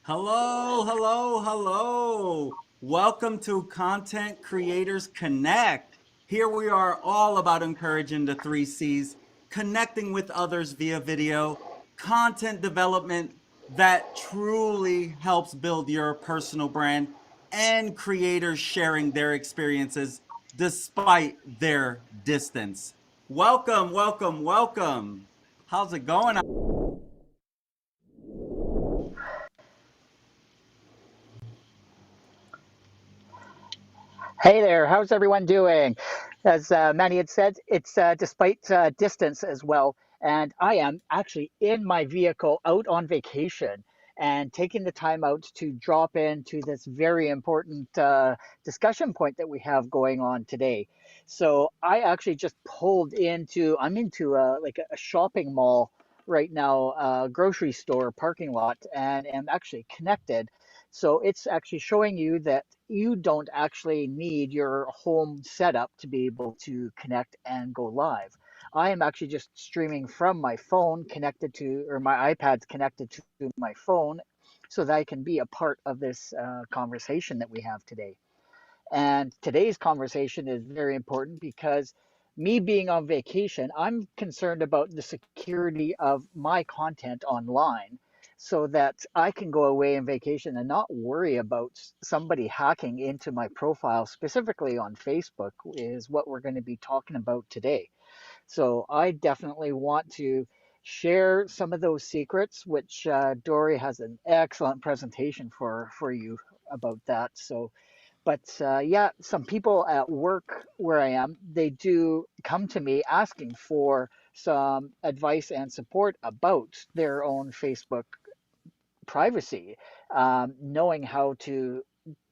Hello, hello, hello. Welcome to Content Creators Connect. Here we are all about encouraging the three C's, connecting with others via video, content development that truly helps build your personal brand, and creators sharing their experiences despite their distance. Welcome, welcome, welcome. How's it going? Hey there, how's everyone doing? As Manny had said, it's despite distance as well. And I am actually in my vehicle out on vacation and taking the time out to drop into this very important discussion point that we have going on today. So I actually just I'm into like a shopping mall right now, a grocery store parking lot, and am actually connected. So it's actually showing you that you don't actually need your home setup to be able to connect and go live. I am actually just streaming from my phone connected to, or my iPad's connected to my phone so that I can be a part of this conversation that we have today. And today's conversation is very important because me being on vacation, I'm concerned about the security of my content online so that I can go away on vacation and not worry about somebody hacking into my profile, specifically on Facebook, is what we're going to be talking about today. So I definitely want to share some of those secrets, which Dori has an excellent presentation for you about that. But yeah, some people at work where I am, they do come to me asking for some advice and support about their own Facebook privacy, knowing how to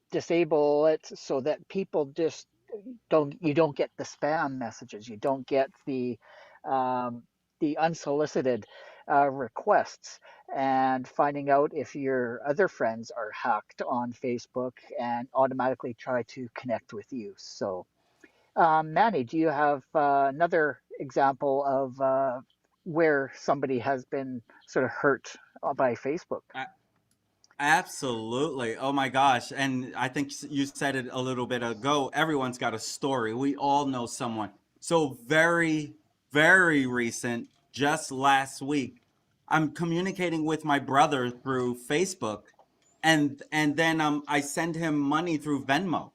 disable it so that people just you don't get the spam messages, you don't get um, the unsolicited requests, and finding out if your other friends are hacked on Facebook and automatically try to connect with you. So, Manny, do you have another example of where somebody has been sort of hurt by Facebook? Absolutely. Oh my gosh. And I think you said it a little bit ago. Everyone's got a story. We all know someone. So, very, very recent, just last week, I'm communicating with my brother through Facebook. And then I send him money through Venmo.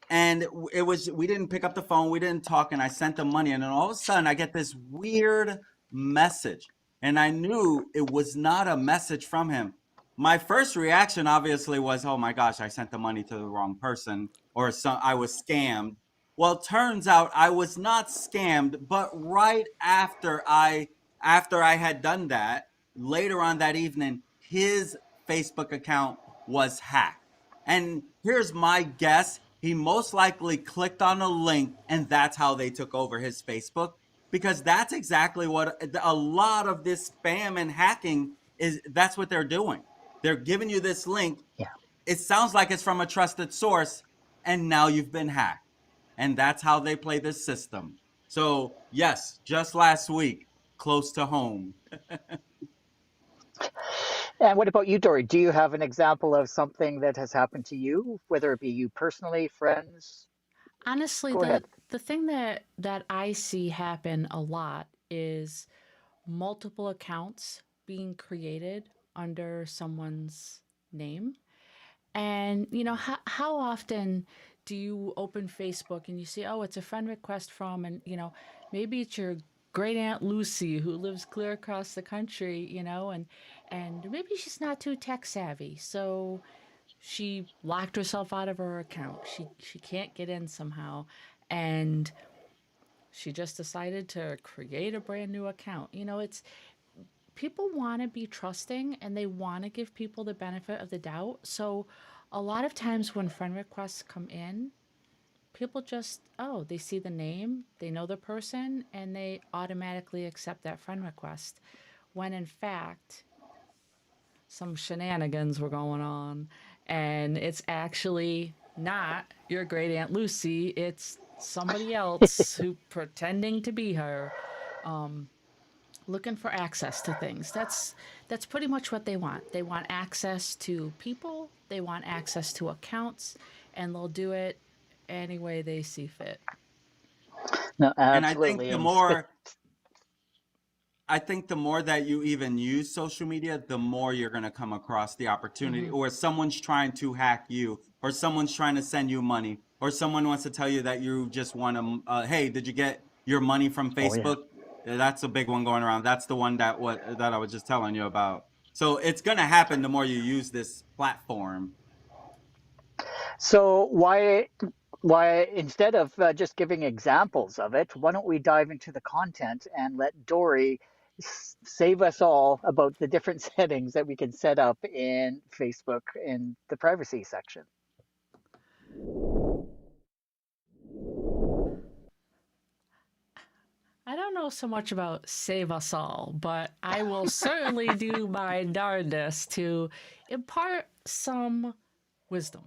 And it was, we didn't pick up the phone, we didn't talk, and I sent him money. And then all of a sudden, I get this weird message. And I knew it was not a message from him. My first reaction obviously was, oh my gosh, I sent the money to the wrong person, or I was scammed. Well, it turns out I was not scammed, but right after I had done that, later on that evening, his Facebook account was hacked. And here's my guess, he most likely clicked on a link, and that's how they took over his Facebook, because that's exactly what a lot of this spam and hacking is. That's what they're doing. They're giving you this link. Yeah. It sounds like it's from a trusted source, and now you've been hacked. And that's how they play this system. So, yes, just last week, close to home. And what about you, Dory? Do you have an example of something that has happened to you, whether it be you personally, friends? Honestly, Go the ahead. the thing that I see happen a lot is multiple accounts being created under someone's name. And how often do you open Facebook and you see, oh, it's a friend request from, and maybe it's your great aunt Lucy who lives clear across the country, and maybe she's not too tech savvy, so she locked herself out of her account. She can't get in somehow, and she just decided to create a brand new account. It's people want to be trusting and they want to give people the benefit of the doubt. So a lot of times when friend requests come in, people just, oh, they see the name, they know the person, and they automatically accept that friend request. When in fact, some shenanigans were going on, and it's actually not your great aunt Lucy, it's somebody else who pretending to be her. looking for access to things. That's pretty much what they want. They want access to people, they want access to accounts, and they'll do it any way they see fit. No, And I think absolutely. I think the more that you even use social media, the more you're going to come across the opportunity, Hmm. or someone's trying to hack you, or someone's trying to send you money, or someone wants to tell you that you just want to, hey, did you get your money from Oh yeah. Facebook? That's a big one going around. That's the one that I was just telling you about. So it's going to happen the more you use this platform. So why instead of just giving examples of it, why don't we dive into the content and let Dory save us all about the different settings that we can set up in Facebook in the privacy section? I don't know so much about save us all, but I will certainly do my darndest to impart some wisdom,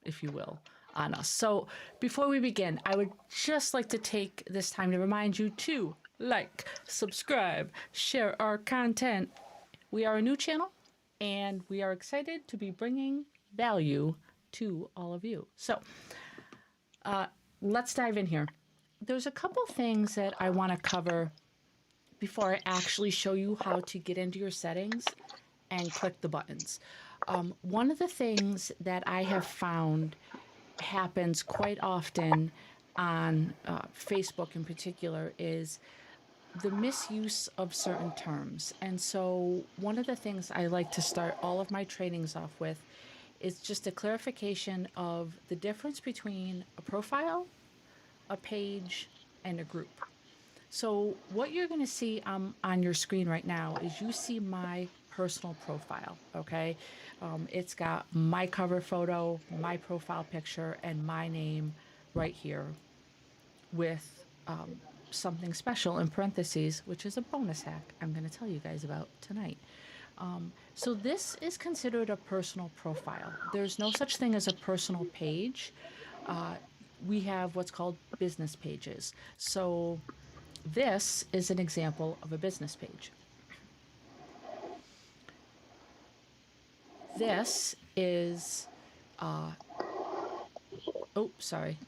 if you will, on us. So before we begin, I would just like to take this time to remind you to like, subscribe, share our content. We are a new channel and we are excited to be bringing value to all of you. So let's dive in here. There's a couple things that I want to cover before I actually show you how to get into your settings and click the buttons. One of the things that I have found happens quite often on Facebook in particular is the misuse of certain terms. And so, one of the things I like to start all of my trainings off with is just a clarification of the difference between a profile, a page, and a group. So, what you're going to see on your screen right now is you see my personal profile. Okay. It's got my cover photo, my profile picture, and my name right here with something special in parentheses, which is a bonus hack I'm going to tell you guys about tonight. So, this is considered a personal profile. There's no such thing as a personal page. Uh, we have what's called business pages. So, this is an example of a business page. This is, oh, sorry.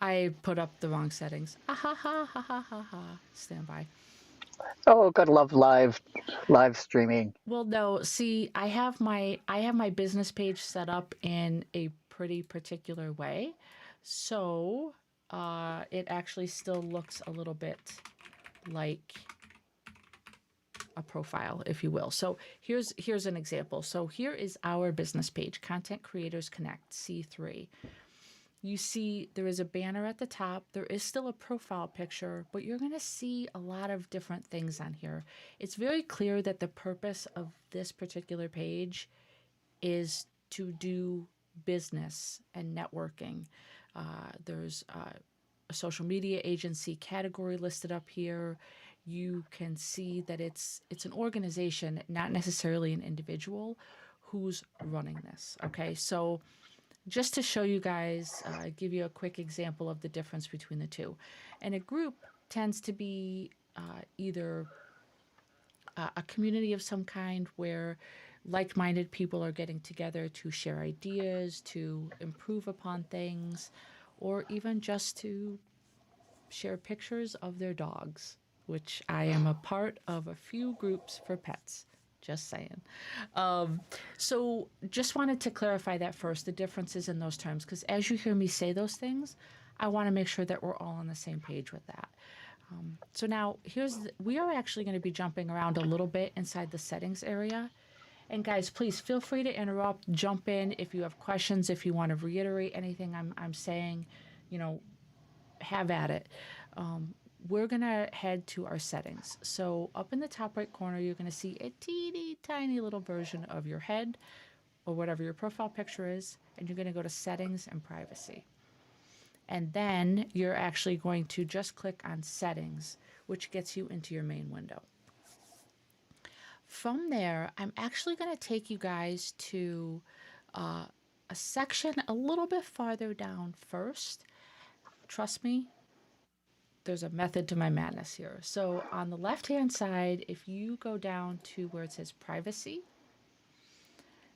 I put up the wrong settings. Ah ha ha ha ha ha ha. Stand by. Oh, gotta love live streaming. Well, no, see, I have my business page set up in a pretty particular way. So, it actually still looks a little bit like a profile, if you will. So here's an example. So here is our business page, Content Creators Connect C3. You see there is a banner at the top. There is still a profile picture, but you're going to see a lot of different things on here. It's very clear that the purpose of this particular page is to do business and networking. There's a social media agency category listed up here. You can see that it's an organization, not necessarily an individual who's running this. Okay, so just to show you guys, give you a quick example of the difference between the two. And a group tends to be either a community of some kind where like minded people are getting together to share ideas, to improve upon things, or even just to share pictures of their dogs, which I am a part of a few groups for pets. Just saying. So, just wanted to clarify that first, the differences in those terms, because as you hear me say those things, I want to make sure that we're all on the same page with that. So now we are actually going to be jumping around a little bit inside the settings area. And guys, please feel free to interrupt, jump in if you have questions, if you want to reiterate anything I'm saying, you know, have at it. We're going to head to our settings. So up in the top right corner, you're going to see a teeny tiny little version of your head or whatever your profile picture is. And you're going to go to settings and privacy. And then you're actually going to just click on settings, which gets you into your main window. From there, I'm actually going to take you guys to a section a little bit farther down first. Trust me, there's a method to my madness here. So on the left hand side, if you go down to where it says privacy,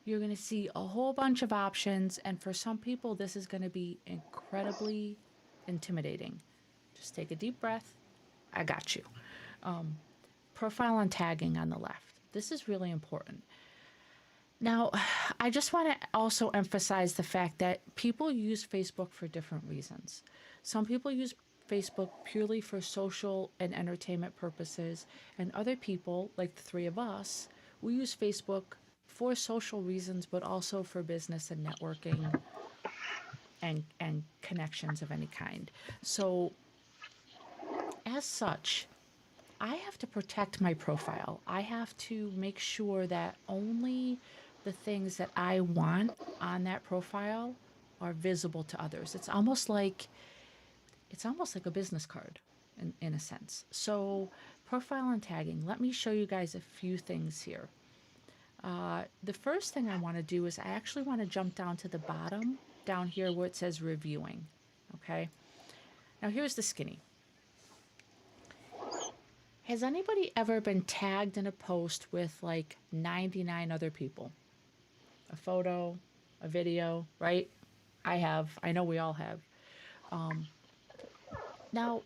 you're going to see a whole bunch of options. And for some people, this is going to be incredibly intimidating. Just take a deep breath. I got you. Profile and tagging on the left. This is really important. Now, I just want to also emphasize the fact that people use Facebook for different reasons. Some people use Facebook purely for social and entertainment purposes, and other people, like the three of us, we use Facebook for social reasons, but also for business and networking and connections of any kind. So, as such, I have to protect my profile. I have to make sure that only the things that I want on that profile are visible to others. It's almost like a business card in a sense. So profile and tagging, let me show you guys a few things here. The first thing I want to do is I actually want to jump down to the bottom down here where it says reviewing. Okay. Now here's the skinny. Has anybody ever been tagged in a post with like 99 other people? A photo, a video, right? I have. I know we all have. Now,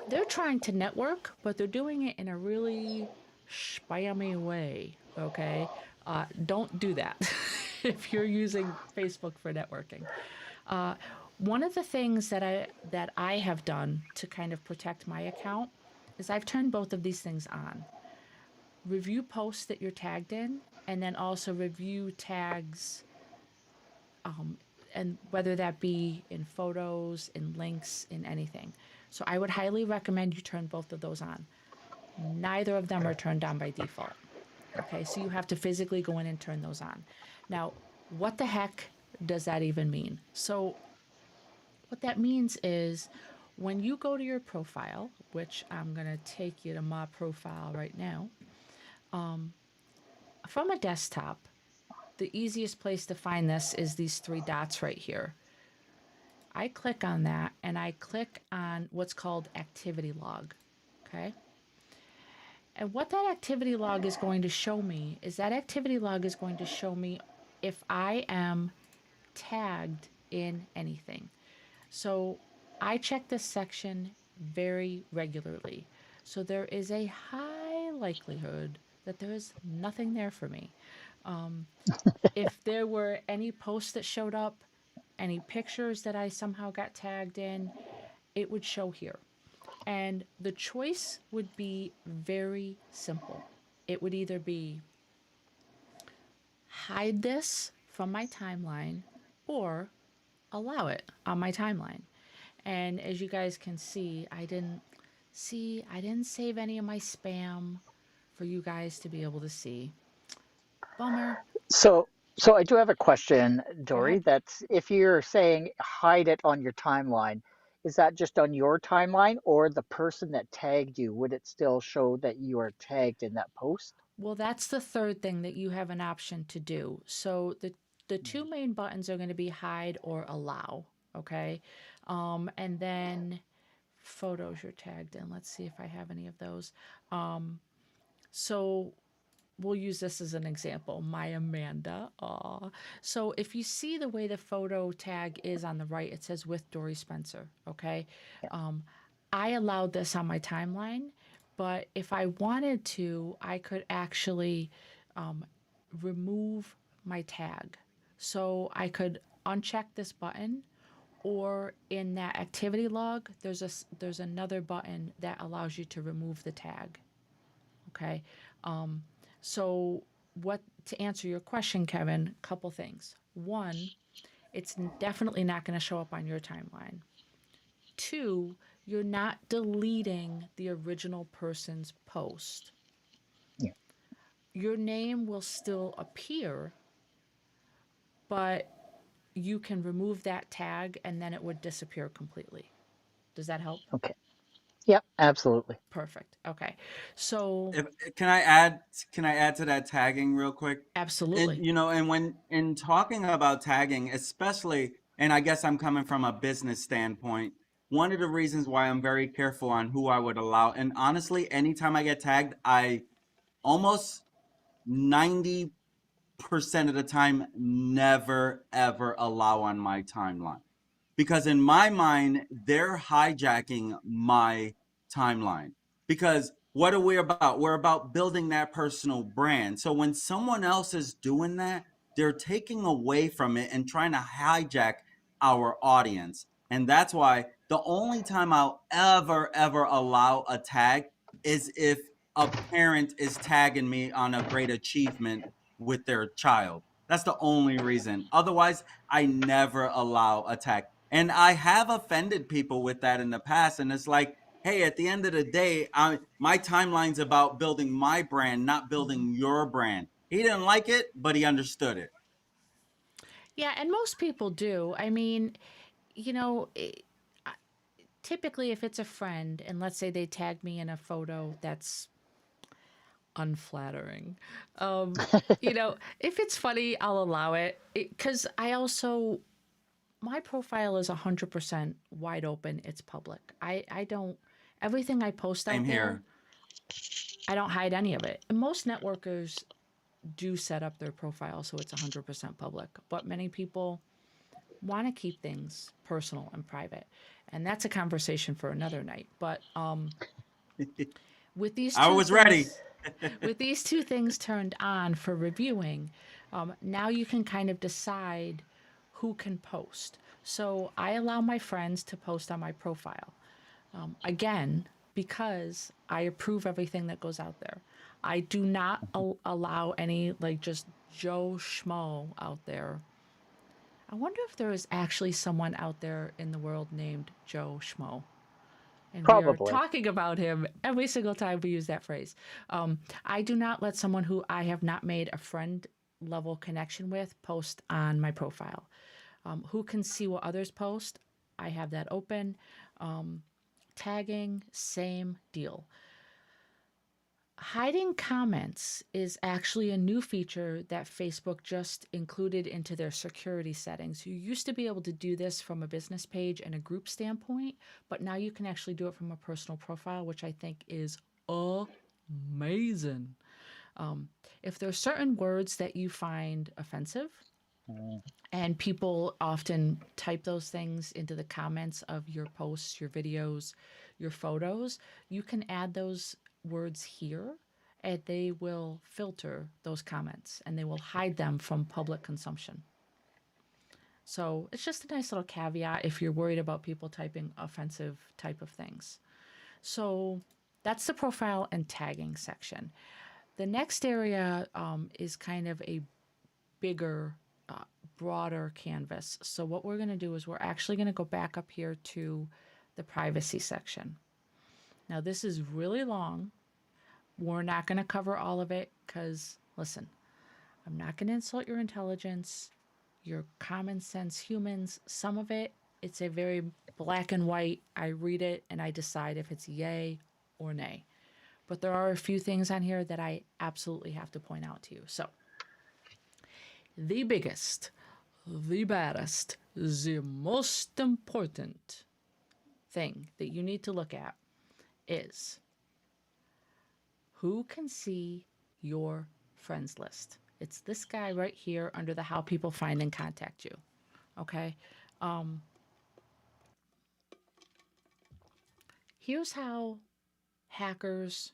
they're trying to network, but they're doing it in a really spammy way, okay? Don't do that if you're using Facebook for networking. Uh, One of the things that I have done to kind of protect my account is I've turned both of these things on. Review posts that you're tagged in, and then also review tags, and whether that be in photos, in links, in anything. So I would highly recommend you turn both of those on. Neither of them are turned on by default. Okay, so you have to physically go in and turn those on. Now, what the heck does that even mean? So, what that means is when you go to your profile, which I'm going to take you to my profile right now, from a desktop, the easiest place to find this is these three dots right here. I click on that and I click on what's called activity log. Okay. And what that activity log is going to show me is that activity log is going to show me if I am tagged in anything. So I check this section very regularly. So there is a high likelihood that there is nothing there for me. If there were any posts that showed up, any pictures that I somehow got tagged in, it would show here. And the choice would be very simple. It would either be hide this from my timeline or allow it on my timeline. And as you guys can see, I didn't save any of my spam for you guys to be able to see. Bummer. So, so I do have a question, Go Dory. ahead. That's if you're saying hide it on your timeline, is that just on your timeline or the person that tagged you? Would it still show that you are tagged in that post? Well, that's the third thing that you have an option to do. So the two main buttons are going to be hide or allow, okay? And then photos you're tagged in. Let's see if I have any of those. So we'll use this as an example. My Amanda. Aw. So if you see the way the photo tag is on the right, it says with Dory Spencer. Okay. Yeah. I allowed this on my timeline, but if I wanted to, I could actually remove my tag. So I could uncheck this button, or in that activity log, there's another button that allows you to remove the tag. Okay. So what to answer your question, Kevin, couple things. One, it's definitely not going to show up on your timeline. Two, you're not deleting the original person's post. Yeah. Your name will still appear, but you can remove that tag and then it would disappear completely. Does that help? Okay. Yep, absolutely. Perfect. Okay. So, If, can I add to that tagging real quick? And absolutely. and when in talking about tagging, especially, and I guess I'm coming from a business standpoint, one of the reasons why I'm very careful on who I would allow. And honestly, anytime I get tagged, I almost 90% of the time never ever allow on my timeline, because in my mind they're hijacking my timeline. Because what are we about? We're about building that personal brand. So when someone else is doing that, they're taking away from it and trying to hijack our audience. And that's why the only time I'll ever allow a tag is if a parent is tagging me on a great achievement with their child. That's the only reason. Otherwise, I never allow a tag. And I have offended people with that in the past. And it's like, hey, at the end of the day, my timeline's about building my brand, not building your brand. He didn't like it, but he understood it. Yeah, and most people do. I mean, you know, typically if it's a friend and let's say they tag me in a photo that's unflattering, um, if it's funny, I'll allow it. Because I also, my profile is 100% wide open. It's public. I don't, everything I post Same out there, here. I don't hide any of it. And most networkers do set up their profile so it's 100% public, but many people want to keep things personal and private. And that's a conversation for another night. But with these I two was ready. things, with these two things turned on for reviewing, now you can kind of decide who can post. So I allow my friends to post on my profile. Again, because I approve everything that goes out there. I do not allow any like just Joe Schmo out there. I wonder if there is actually someone out there in the world named Joe Schmo. And we are Probably. talking about him every single time we use that phrase. I do not let someone who I have not made a friend level connection with post on my profile. Who can see what others post? I have that open. Tagging, same deal. Hiding comments is actually a new feature that Facebook just included into their security settings. You used to be able to do this from a business page and a group standpoint, but now you can actually do it from a personal profile, which I think is amazing. If there are certain words that you find offensive, Mm. and people often type those things into the comments of your posts, your videos, your photos, you can add those words here and they will filter those comments and they will hide them from public consumption. So it's just a nice little caveat if you're worried about people typing offensive type of things. So that's the profile and tagging section. The next area is kind of a bigger, broader canvas. So what we're going to do is we're actually going to go back up here to the privacy section. Now this is really long. We're not going to cover all of it because, listen, I'm not going to insult your intelligence, your common sense humans. Some of it, it's a very black and white. I read it and I decide if it's yay or nay. But there are a few things on here that I absolutely have to point out to you. So, the biggest, the baddest, the most important thing that you need to look at is who can see your friends list. It's this guy right here under the how people find and contact you. Okay. Um, Here's how hackers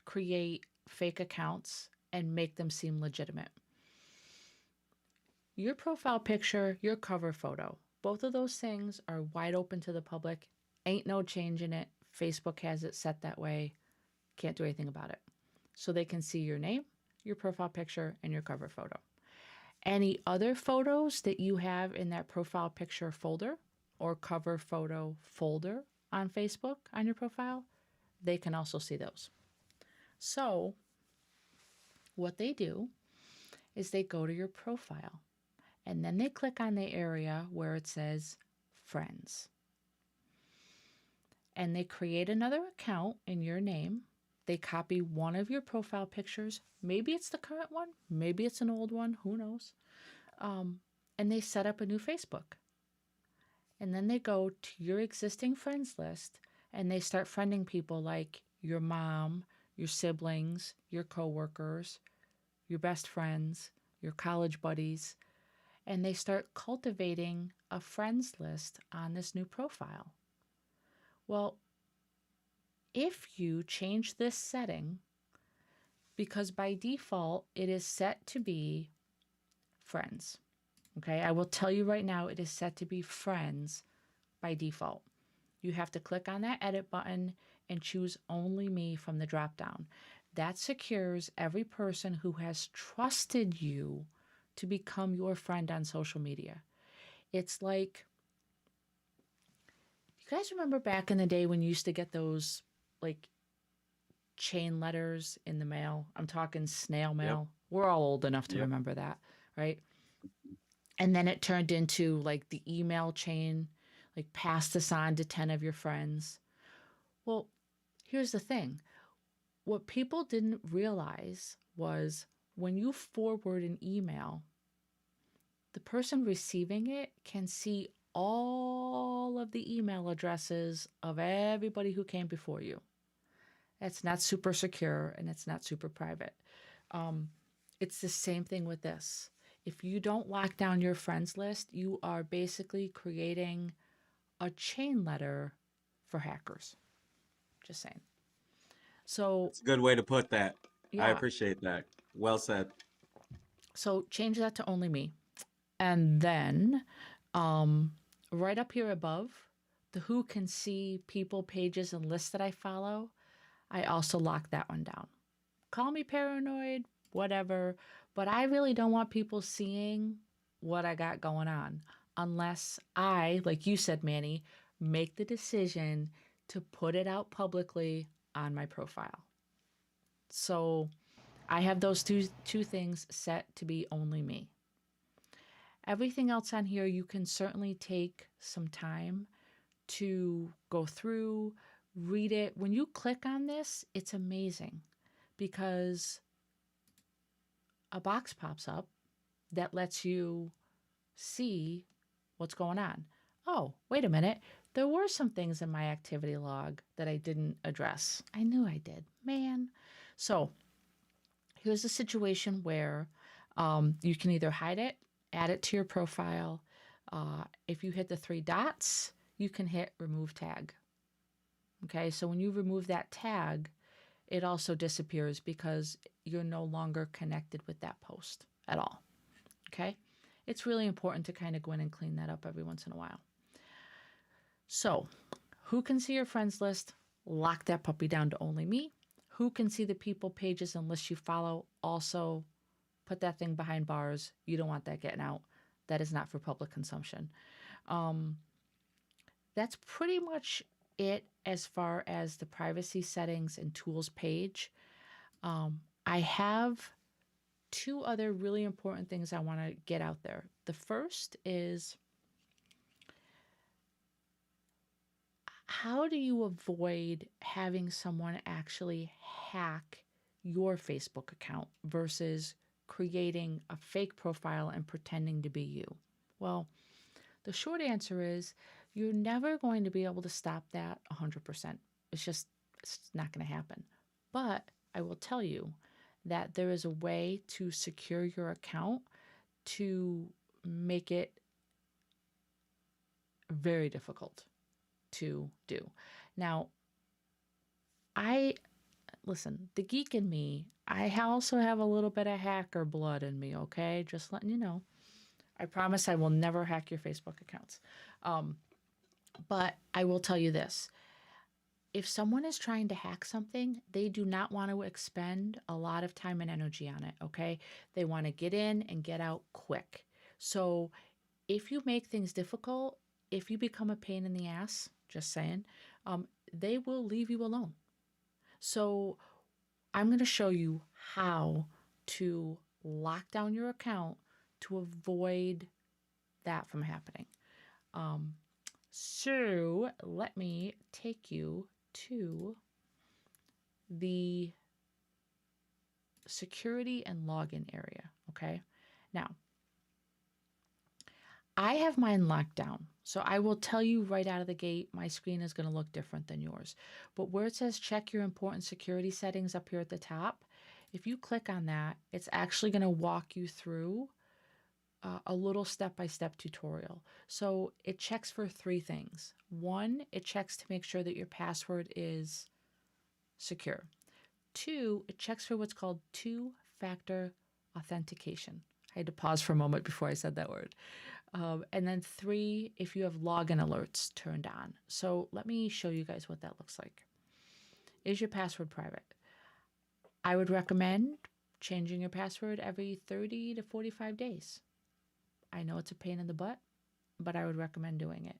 create fake accounts and make them seem legitimate. Your profile picture, your cover photo, both of those things are wide open to the public. Ain't no change in it. Facebook has it set that way. Can't do anything about it. So they can see your name, your profile picture, and your cover photo. Any other photos that you have in that profile picture folder or cover photo folder on Facebook on your profile, they can also see those. So what they do is they go to your profile and then they click on the area where it says friends. And they create another account in your name. They copy one of your profile pictures. Maybe it's the current one, maybe it's an old one, who knows? And they set up a new Facebook. And then they go to your existing friends list and they start friending people like your mom, your siblings, your coworkers, your best friends, your college buddies, and they start cultivating a friends list on this new profile. Well, if you change this setting, because by default it is set to be friends, okay? I will tell you right now, it is set to be friends by default. You have to click on that edit button and choose only me from the drop down. That secures every person who has trusted you to become your friend on social media. It's like, you guys remember back in the day when you used to get those like chain letters in the mail? I'm talking snail Yep. mail. We're all old enough to Yep. remember that, right? And then it turned into like the email chain, like pass this on to 10 of your friends. Well, here's the thing. What people didn't realize was when you forward an email, the person receiving it can see all of the email addresses of everybody who came before you. It's not super secure and it's not super private. Um, it's the same thing with this. If you don't lock down your friends list, you are basically creating a chain letter for hackers. Just saying. So, It's a good way to put that. I yeah. appreciate that. Well said. So change that to only me. And then um, right up here above, the who can see people, pages, and lists that I follow, I also lock that one down. Call me paranoid, whatever, but I really don't want people seeing what I got going on unless I, like you said, Manny, make the decision to put it out publicly on my profile. So I have those two things set to be only me. Everything else on here, you can certainly take some time to go through, read it. When you click on this, it's amazing because a box pops up that lets you see what's going on. Oh, wait a minute. There were some things in my activity log that I didn't address. I knew I did. Man. So here's a situation where you can either hide it, add it to your profile. If you hit the three dots, you can hit remove tag. Okay, so when you remove that tag, it also disappears because you're no longer connected with that post at all. Okay, it's really important to kind of go in and clean that up every once in a while. So, who can see your friends list? Lock that puppy down to only me. Who can see the people, pages, and lists you follow? Also, put that thing behind bars. You don't want that getting out. That is not for public consumption. Um, that's pretty much it as far as the privacy settings and tools page. I have two other really important things I want to get out there. The first is, how do you avoid having someone actually hack your Facebook account versus creating a fake profile and pretending to be you? Well, the short answer is you're never going to be able to stop that 100%. It's not going to happen. But I will tell you that there is a way to secure your account to make it very difficult to do. Now, I listen, the geek in me, I also have a little bit of hacker blood in me, okay? Just letting you know. I promise I will never hack your Facebook accounts. Um, but I will tell you this. If someone is trying to hack something, they do not want to expend a lot of time and energy on it, okay? They want to get in and get out quick. So if you make things difficult, if you become a pain in the ass, just saying, they will leave you alone. So I'm going to show you how to lock down your account to avoid that from happening. Um, so let me take you to the security and login area. Okay. Now, I have mine locked down. So I will tell you right out of the gate, my screen is going to look different than yours. But where it says check your important security settings up here at the top, if you click on that, it's actually going to walk you through a little step-by-step tutorial. So it checks for three things. One, it checks to make sure that your password is secure. Two, it checks for what's called two-factor authentication. I had to pause for a moment before I said that word. And then three, if you have login alerts turned on. So let me show you guys what that looks like. Is your password private? I would recommend changing your password every 30 to 45 days. I know it's a pain in the butt, but I would recommend doing it.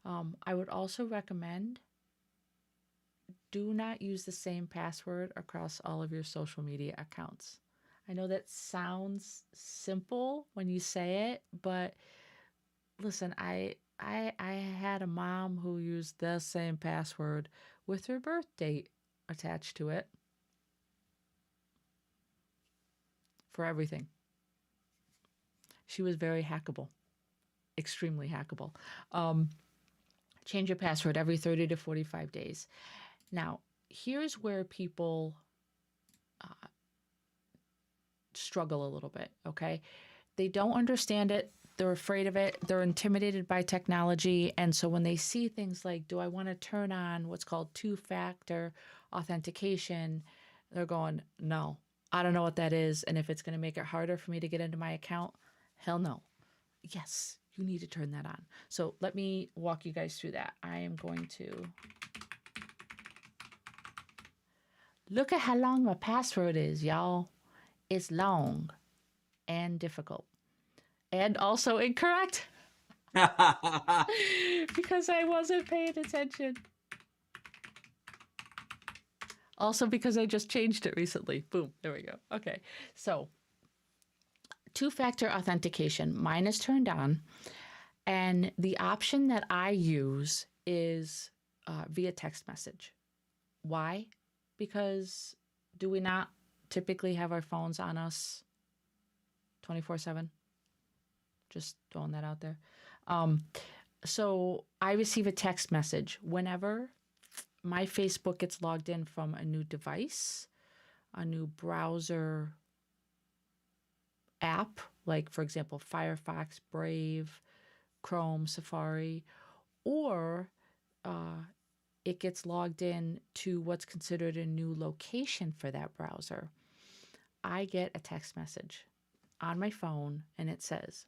I would also recommend do not use the same password across all of your social media accounts. I know that sounds simple when you say it, but listen, I had a mom who used the same password with her birth date attached to it for everything. She was very hackable, extremely hackable. Change your password every 30 to 45 days. Now, here's where people struggle a little bit, okay? They don't understand it. They're afraid of it. They're intimidated by technology. And so when they see things like, do I want to turn on what's called two-factor authentication? They're going, no, I don't know what that is. And if it's going to make it harder for me to get into my account, hell no. Yes, you need to turn that on. So let me walk you guys through that. I am going to look at how long my password is, y'all. It's long and difficult. And also incorrect because I wasn't paying attention. Also because I just changed it recently. Boom, there we go. Okay, so two-factor authentication, mine is turned on. And the option that I use is via text message. Why? Because do we not typically have our phones on us 24/7? Just throwing that out there. So I receive a text message whenever my Facebook gets logged in from a new device, a new browser app, like for example, Firefox, Brave, Chrome, Safari, or it gets logged in to what's considered a new location for that browser. I get a text message on my phone and it says,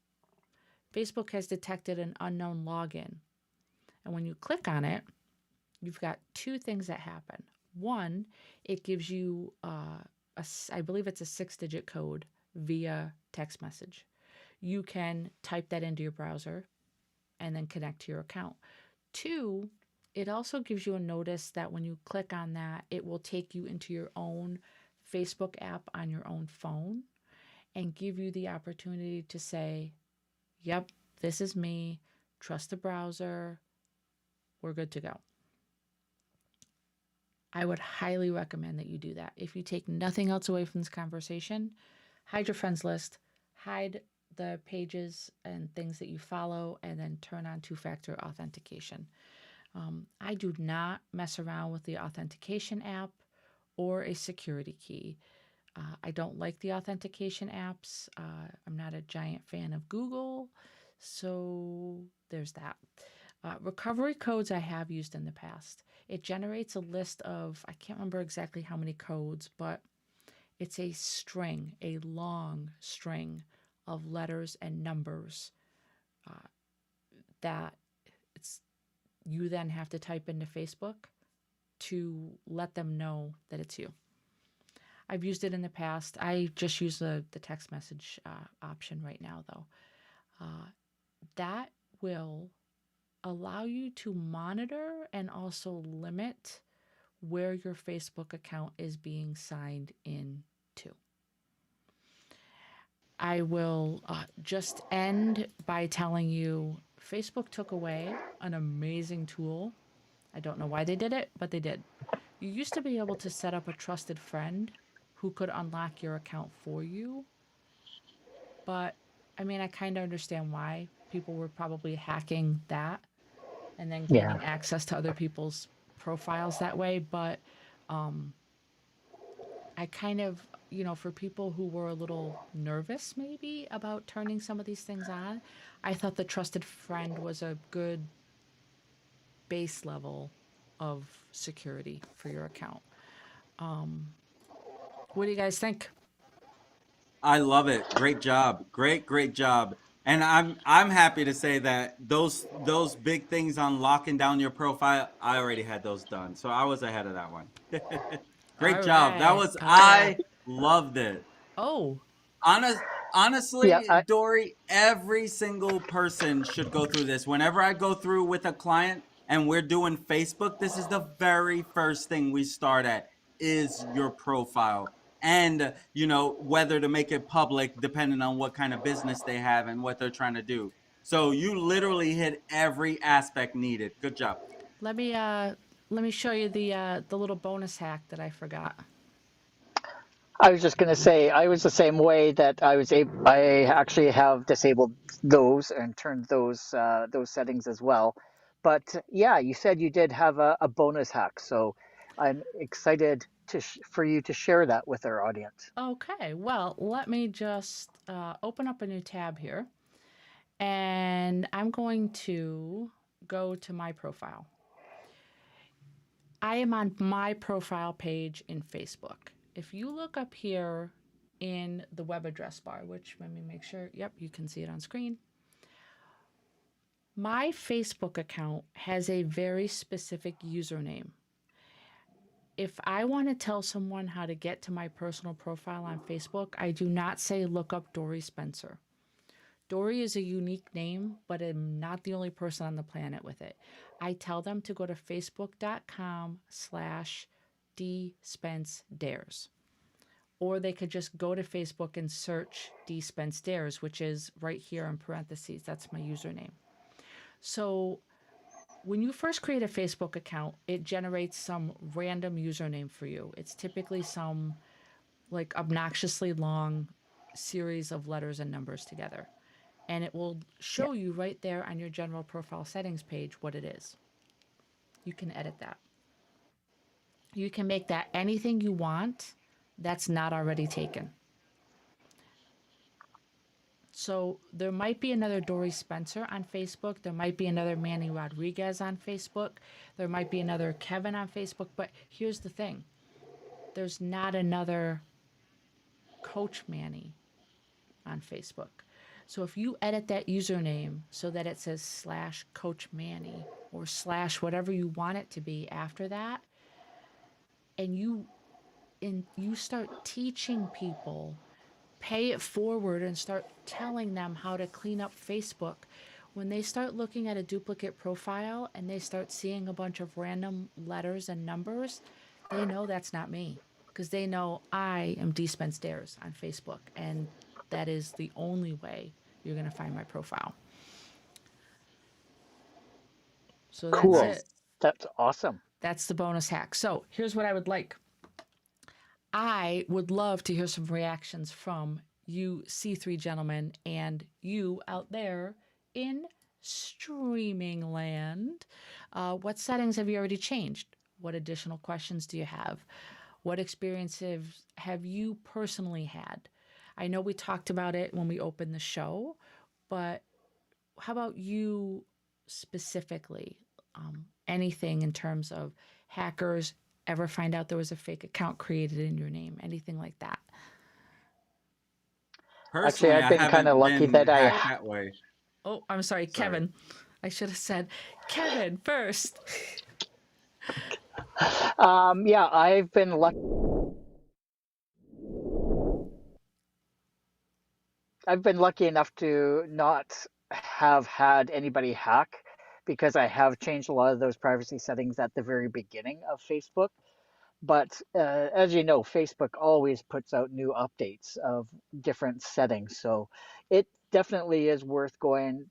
Facebook has detected an unknown login. And when you click on it, you've got two things that happen. One, it gives you, I believe it's a 6-digit code via text message. You can type that into your browser and then connect to your account. Two, it also gives you a notice that when you click on that, it will take you into your own Facebook app on your own phone and give you the opportunity to say, yep, this is me, trust the browser, we're good to go. I would highly recommend that you do that. If you take nothing else away from this conversation, hide your friends list, hide the pages and things that you follow, and then turn on two-factor authentication. I do not mess around with the authentication app or a security key. I don't like the authentication apps. I'm not a giant fan of Google, so there's that. Recovery codes I have used in the past. It generates a list of, I can't remember exactly how many codes, but it's a string, a long string of letters and numbers that you then have to type into Facebook to let them know that it's you. I've used it in the past. I just use the text message option right now, though. That will allow you to monitor and also limit where your Facebook account is being signed in to. I will just end by telling you Facebook took away an amazing tool. I don't know why they did it, but they did. You used to be able to set up a trusted friend who could unlock your account for you. But I mean, I kind of understand why. people were probably hacking that and then Yeah. gaining access to other people's profiles that way. But I kind of, for people who were a little nervous maybe about turning some of these things on, I thought the trusted friend was a good base level of security for your account. What do you guys think? I love it. Great job. Great job. And I'm happy to say that those big things on locking down your profile, I already had those done. So I was ahead of that one. Great All job. That right. was All right. I loved it. Oh, Honest, Yeah. honestly, Dory, every single person should go through this. Whenever I go through with a client and we're doing Facebook, this is the very first thing we start at is your profile. And, whether to make it public depending on what kind of business they have and what they're trying to do. So you literally hit every aspect needed. Good job. let me uh let me show you the little bonus hack that I forgot. I was just going to say, I was the same way that I actually have disabled those and turned those settings as well. But yeah, you said you did have a bonus hack, so I'm excited for you to share that with our audience. Okay, well, let me just open up a new tab here, and I'm going to go to my profile. I am on my profile page in Facebook. If you look up here in the web address bar, which let me make sure, yep, you can see it on screen. My Facebook account has a very specific username. If I want to tell someone how to get to my personal profile on Facebook, I do not say look up Dori Spencer. Dori is a unique name, but I'm not the only person on the planet with it. I tell them to go to facebook.com/dspencedares. Or they could just go to Facebook and search dspencedares, which is right here in parentheses. That's my username. So when you first create a Facebook account, it generates some random username for you. It's typically some like obnoxiously long series of letters and numbers together. And it will Yeah, show you right there on your general profile settings page what it is. You can edit that. You can make that anything you want that's not already taken. So there might be another Dory Spencer on Facebook. There might be another Manny Rodriguez on Facebook. There might be another Kevin on Facebook. But here's the thing, there's not another Coach Manny on Facebook. So if you edit that username so that it says /Coach Manny or / whatever you want it to be after that, and you start teaching people, pay it forward and start telling them how to clean up Facebook. When they start looking at a duplicate profile and they start seeing a bunch of random letters and numbers, they know that's not me because they know I am Dispense Dares on Facebook, and that is the only way you're going to find my profile. So that's cool. it. Nice. That's awesome. That's the bonus hack. So here's what I would like. I would love to hear some reactions from you C3 gentlemen and you out there in streaming land. What settings have you already changed? What additional questions do you have? What experiences have you personally had? I know we talked about it when we opened the show, but how about you specifically? Anything in terms of hackers ever find out there was a fake account created in your name? Anything like that? Actually, Personally, I've I been kind of haven't lucky been that hacked that way. Oh, I'm sorry, Sorry. Kevin. I should have said Kevin first. yeah, I've been lucky enough to not have had anybody hack because I have changed a lot of those privacy settings at the very beginning of Facebook. But as you know, Facebook always puts out new updates of different settings, so it definitely is worth going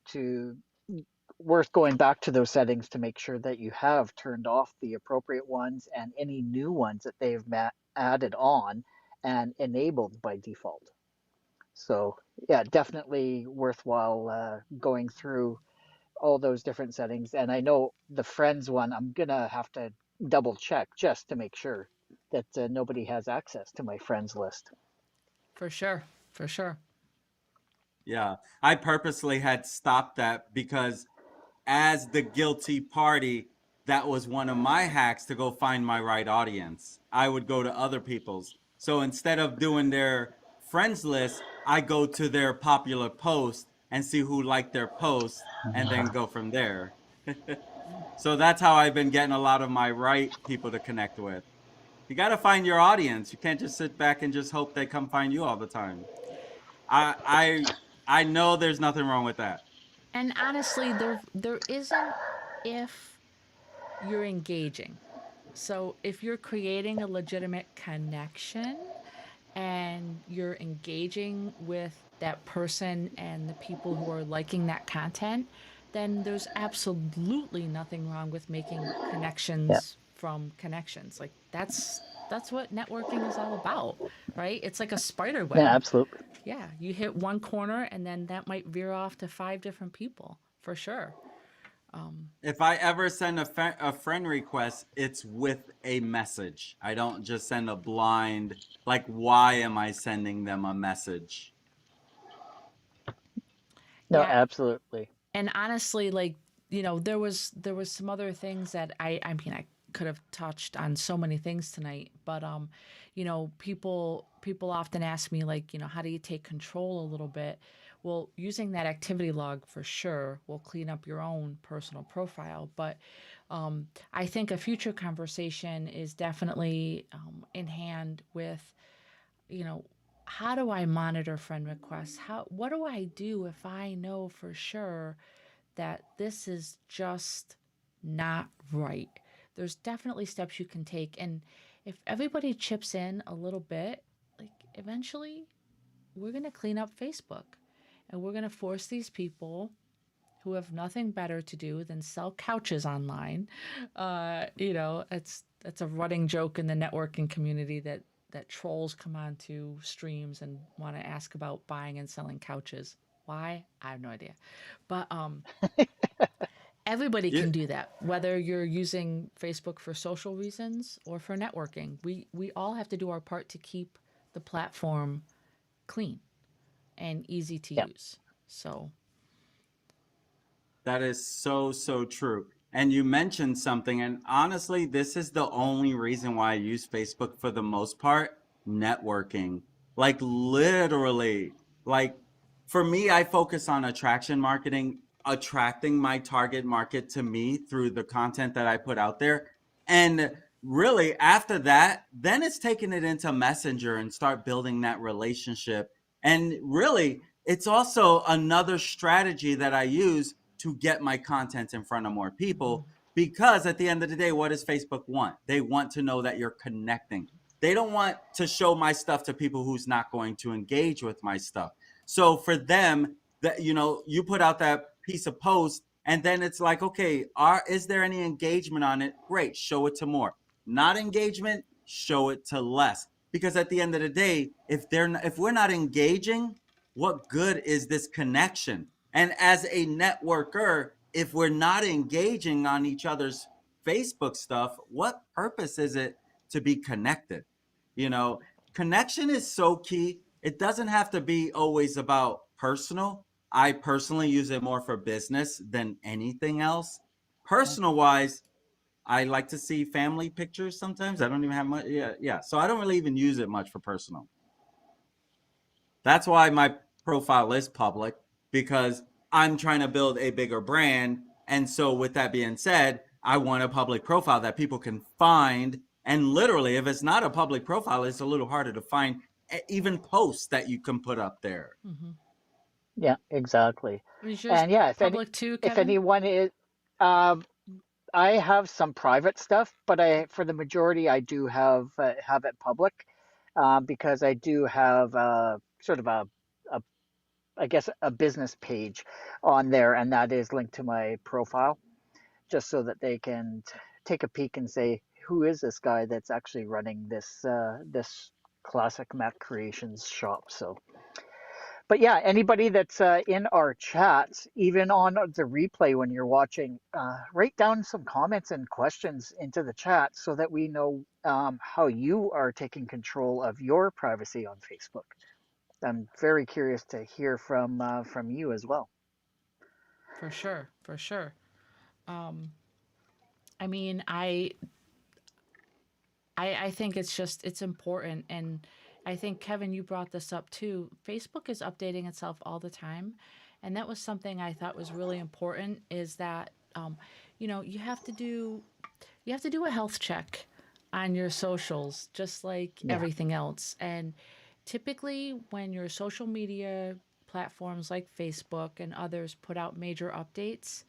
back to those settings to make sure that you have turned off the appropriate ones and any new ones that they've added on and enabled by default. So yeah, definitely worthwhile going through all those different settings. And I know the friends one, I'm gonna have to double check just to make sure that nobody has access to my friends list. For sure. For sure. Yeah, I purposely had stopped that because as the guilty party, that was one of my hacks to go find my right audience. I would go to other people's. So instead of doing their friends list, I go to their popular post and see who liked their post and then go from there. So that's how I've been getting a lot of my right people to connect with. You got to find your audience. You can't just sit back and just hope they come find you all the time. I I I know there's nothing wrong with that. And honestly, there isn't if you're engaging. So if you're creating a legitimate connection and you're engaging with that person and the people who are liking that content, then there's absolutely nothing wrong with making Yeah, connections from connections. Like that's what networking is all about, right? It's like a spider yeah, web. absolutely. Yeah, you hit one corner and then that might veer off to five different people for sure. If I ever send a friend request, it's with a message. I don't just send a blind, like, why am I sending them a message? No, Yeah, absolutely. and honestly, like, there was some other things that I mean, I could have touched on so many things tonight, but people often ask me, like, how do you take control a little bit? Well, using that activity log for sure will clean up your own personal profile, but I think a future conversation is definitely in hand with, you know, how do I monitor friend requests? What do I do if I know for sure that this is just not right? There's definitely steps you can take, and if everybody chips in a little bit, like, eventually we're going to clean up Facebook, and we're going to force these people who have nothing better to do than sell couches online. It's a running joke in the networking community that trolls come onto streams and want to ask about buying and selling couches. Why? I have no idea. But everybody Yeah, can do that, whether you're using Facebook for social reasons or for networking. We all have to do our part to keep the platform clean and easy to Yeah. use. So, that is so, so true. And you mentioned something, and honestly, this is the only reason why I use Facebook for the most part, networking. Like, literally, like, for me, I focus on attraction marketing, attracting my target market to me through the content that I put out there. And really, after that, then it's taking it into Messenger and start building that relationship. And really, it's also another strategy that I use to get my content in front of more mhm. people, because at the end of the day, what does Facebook want? They want to know that you're connecting. They don't want to show my stuff to people who's not going to engage with my stuff. So for them, that, you put out that piece of post and then it's like, okay, is there any engagement on it? Great, show it to more. Not engagement, show it to less. Because at the end of the day, if we're not engaging, what good is this connection? And as a networker, if we're not engaging on each other's Facebook stuff, what purpose is it to be connected? You know, connection is so key. It doesn't have to be always about personal. I personally use it more for business than anything else. Personal wise, I like to see family pictures sometimes. I don't even have much. Yeah, yeah. So I don't really even use it much for personal. That's why my profile is public, because I'm trying to build a bigger brand. And so, with that being said, I want a public profile that people can find. And literally, if it's not a public profile, it's a little harder to find even posts that you can put up there. Mhm. Yeah, exactly. Is yours And yeah, public too, if Kevin? anyone is, um, I have some private stuff, but for the majority I do have it public, because I do have sort of a I guess a business page on there, and that is linked to my profile, just so that they can take a peek and say, who is this guy that's actually running this classic Mac Creations shop? So But yeah, anybody that's in our chats, even on the replay when you're watching, write down some comments and questions into the chat so that we know how you are taking control of your privacy on Facebook. I'm very curious to hear from you as well. For sure, for sure. Um, I mean, I think it's important, and I think Kevin, you brought this up too. Facebook is updating itself all the time, and that was something I thought was really important. Is that you have to do a health check on your socials, just like Yeah, everything else. And typically, when your social media platforms like Facebook and others put out major updates,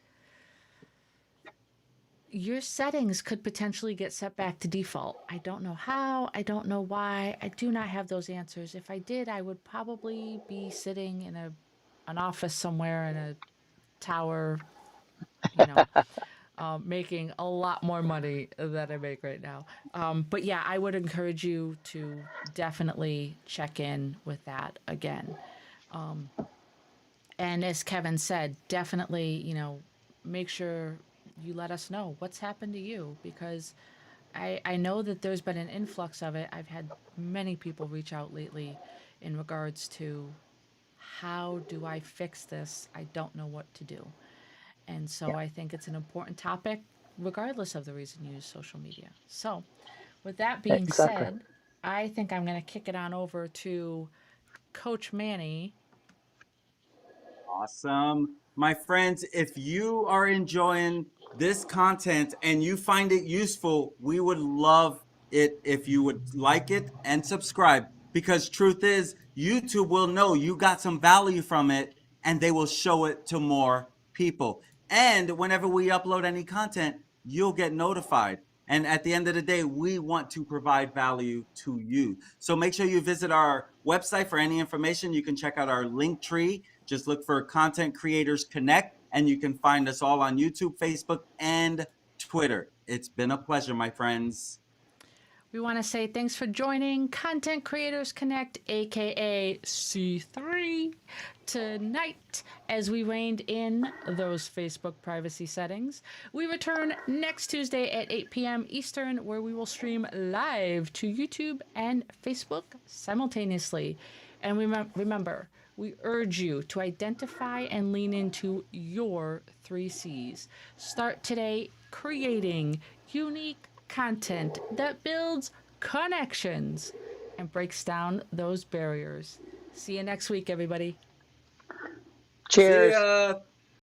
your settings could potentially get set back to default. I don't know how, I don't know why. I do not have those answers. If I did, I would probably be sitting in an office somewhere in a tower, you know, making a lot more money than I make right now. But yeah, I would encourage you to definitely check in with that again. Um, and as Kevin said, definitely, make sure you let us know what's happened to you, because I know that there's been an influx of it. I've had many people reach out lately in regards to how do I fix this? I don't know what to do. And so yeah, I think it's an important topic, regardless of the reason you use social media. So, with that being exactly. said, I think I'm going to kick it on over to Coach Manny. Awesome. My friends, if you are enjoying this content and you find it useful, we would love it if you would like it and subscribe, because truth is, YouTube will know you got some value from it and they will show it to more people. And whenever we upload any content, you'll get notified. And at the end of the day, we want to provide value to you. So make sure you visit our website for any information. You can check out our link tree. Just look for Content Creators Connect, and you can find us all on YouTube, Facebook, and Twitter. It's been a pleasure, my friends. We want to say thanks for joining Content Creators Connect, aka C3, tonight as we reined in those Facebook privacy settings. We return next Tuesday at 8 p.m. Eastern, where we will stream live to YouTube and Facebook simultaneously. And remember, we urge you to identify and lean into your 3Cs. Start today creating unique content that builds connections and breaks down those barriers. See you next week, everybody. See Cheers. ya.